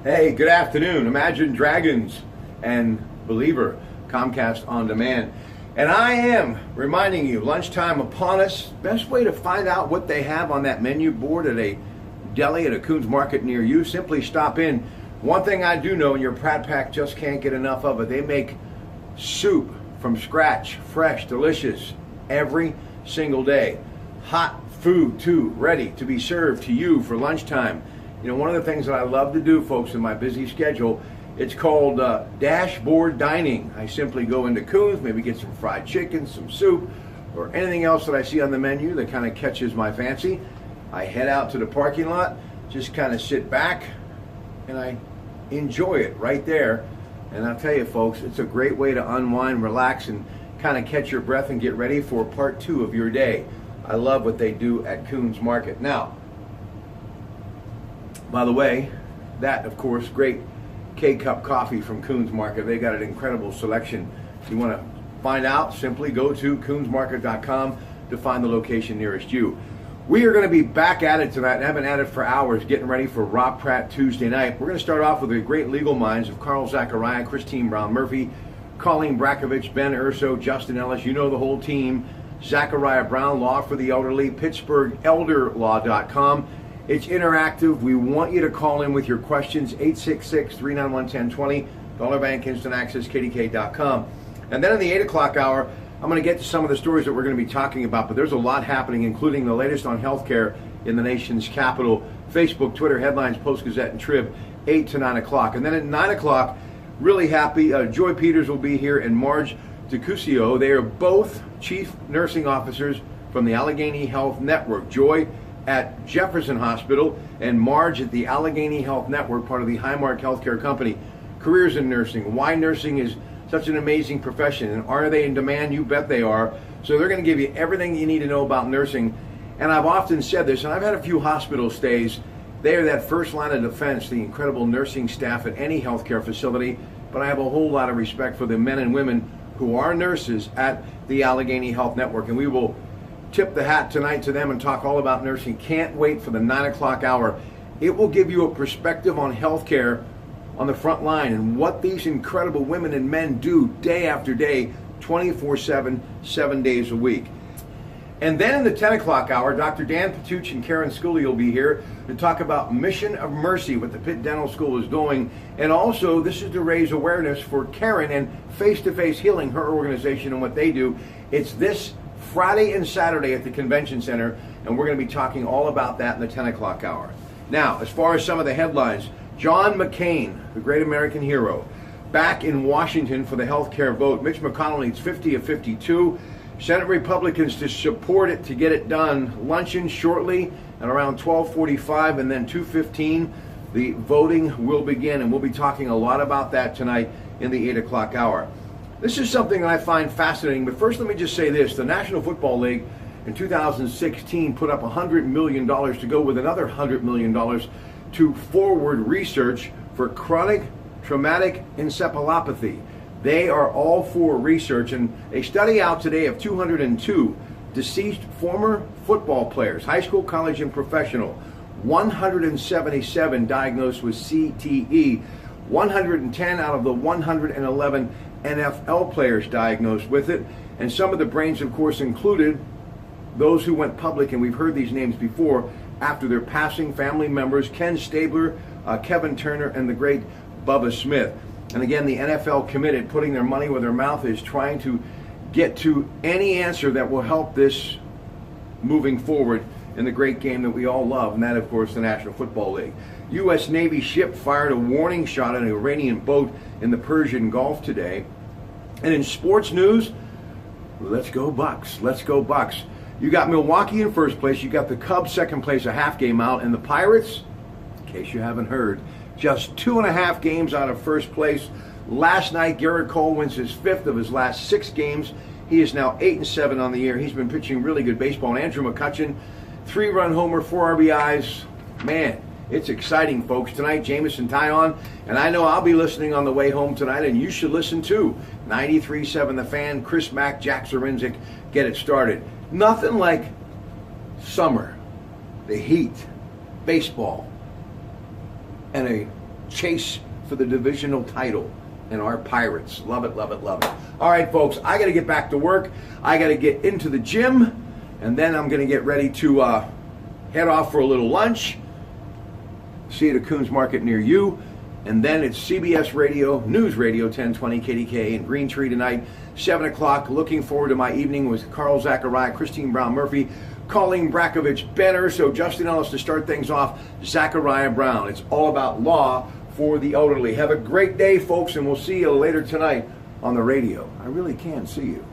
Hey, good afternoon. Imagine Dragons and Believer, Comcast On Demand. And I am reminding you, lunchtime upon us. Best way to find out what they have on that menu board at a deli at a Coons Market near you, simply stop in. One thing I do know, and your Pratte Pack just can't get enough of it, they make soup from scratch, fresh, delicious, every single day. Hot food, too, ready to be served to you for lunchtime. You know, one of the things that I love to do, folks, in my busy schedule, it's called dashboard dining. I simply go into Coons, maybe get some fried chicken, some soup, or anything else that I see on the menu that kind of catches my fancy. I head out to the parking lot, just kind of sit back, and I enjoy it right there. And I'll tell you, folks, it's a great way to unwind, relax, and kind of catch your breath and get ready for part two of your day. I love what they do at Coons Market. Now, by the way, that, of course, great K-Cup coffee from Coons Market. They got an incredible selection. If you want to find out, simply go to coonsmarket.com to find the location nearest you. We are going to be back at it tonight, and have been at it for hours, getting ready for Rob Pratte Tuesday night. We're going to start off with the great legal minds of Carl Zachariah, Christine Brown-Murphy, Colleen Brakovich, Ben Urso, Justin Ellis. You know the whole team. Zachariah Brown, Law for the Elderly, PittsburghElderLaw.com. It's interactive. We want you to call in with your questions, 866-391-1020, Dollar Bank Instant Access, KDK.com. And then in the 8 o'clock hour, I'm going to get to some of the stories that we're going to be talking about, but there's a lot happening, including the latest on healthcare in the nation's capital. Facebook, Twitter, headlines, Post-Gazette, and Trib, 8 to 9 o'clock. And then at 9 o'clock, really happy, Joy Peters will be here, and Marge DiCusio. They are both chief nursing officers from the Allegheny Health Network. Joy at Jefferson Hospital, and Marge at the Allegheny Health Network, part of the Highmark Healthcare Company. Careers in nursing, why nursing is such an amazing profession, and are they in demand? You bet they are. So they're going to give you everything you need to know about nursing. And I've often said this, and I've had a few hospital stays. They are that first line of defense, the incredible nursing staff at any healthcare facility, but I have a whole lot of respect for the men and women who are nurses at the Allegheny Health Network, and we will tip the hat tonight to them and talk all about nursing. Can't wait for the 9 o'clock hour. It will give you a perspective on healthcare on the front line and what these incredible women and men do day after day, 24/7, 7 days a week. And then in the 10 o'clock hour, Dr. Dan Patuch and Karen Scully will be here to talk about Mission of Mercy, what the Pitt Dental School is doing. And also, this is to raise awareness for Karen and Face-to-Face Healing, her organization, and what they do. It's this Friday and Saturday at the Convention Center, and we're going to be talking all about that in the 10 o'clock hour. Now, as far as some of the headlines, John McCain, the great American hero, back in Washington for the health care vote. Mitch McConnell needs 50 of 52. Senate Republicans to support it to get it done. Luncheon shortly at around 12:45, and then 2:15, the voting will begin, and we'll be talking a lot about that tonight in the 8 o'clock hour. This is something that I find fascinating, but first let me just say this. The National Football League in 2016 put up $100 million to go with another $100 million to forward research for chronic traumatic encephalopathy. They are all for research, and a study out today of 202 deceased former football players, high school, college, and professional, 177 diagnosed with CTE, 110 out of the 111 NFL players diagnosed with it, and some of the brains, of course, included those who went public, and we've heard these names before, after their passing, family members, Ken Stabler, Kevin Turner, and the great Bubba Smith. And again, the NFL committed, putting their money where their mouth is, trying to get to any answer that will help this moving forward in the great game that we all love, and that, of course, the National Football League. U.S. Navy ship fired a warning shot at an Iranian boat in the Persian Gulf today. And in sports news, let's go Bucks. Let's go Bucks. You got Milwaukee in first place. You got the Cubs second place, a half game out. And the Pirates, in case you haven't heard, just 2.5 games out of first place. Last night, Garrett Cole wins his 5th of his last 6 games. He is now 8-7 on the year. He's been pitching really good baseball. And Andrew McCutchen, 3-run homer, 4 RBIs. Man, it's exciting, folks. Tonight, Jamison Tyon, and I know I'll be listening on the way home tonight, and you should listen too. 93.7 The Fan, Chris Mack, Jack Zarinzik, get it started. Nothing like summer, the heat, baseball, and a chase for the divisional title and our Pirates. Love it, love it, love it. All right, folks, I got to get back to work. I got to get into the gym, and then I'm going to get ready to head off for a little lunch. See you at a Coons Market near you. And then it's CBS Radio, News Radio 1020 KDK in Green Tree tonight, 7 o'clock. Looking forward to my evening with Carl Zachariah, Christine Brown Murphy, Colleen Brakovich Benner. So Justin Ellis to start things off, Zachariah Brown. It's all about law for the elderly. Have a great day, folks, and we'll see you later tonight on the radio. I really can see you.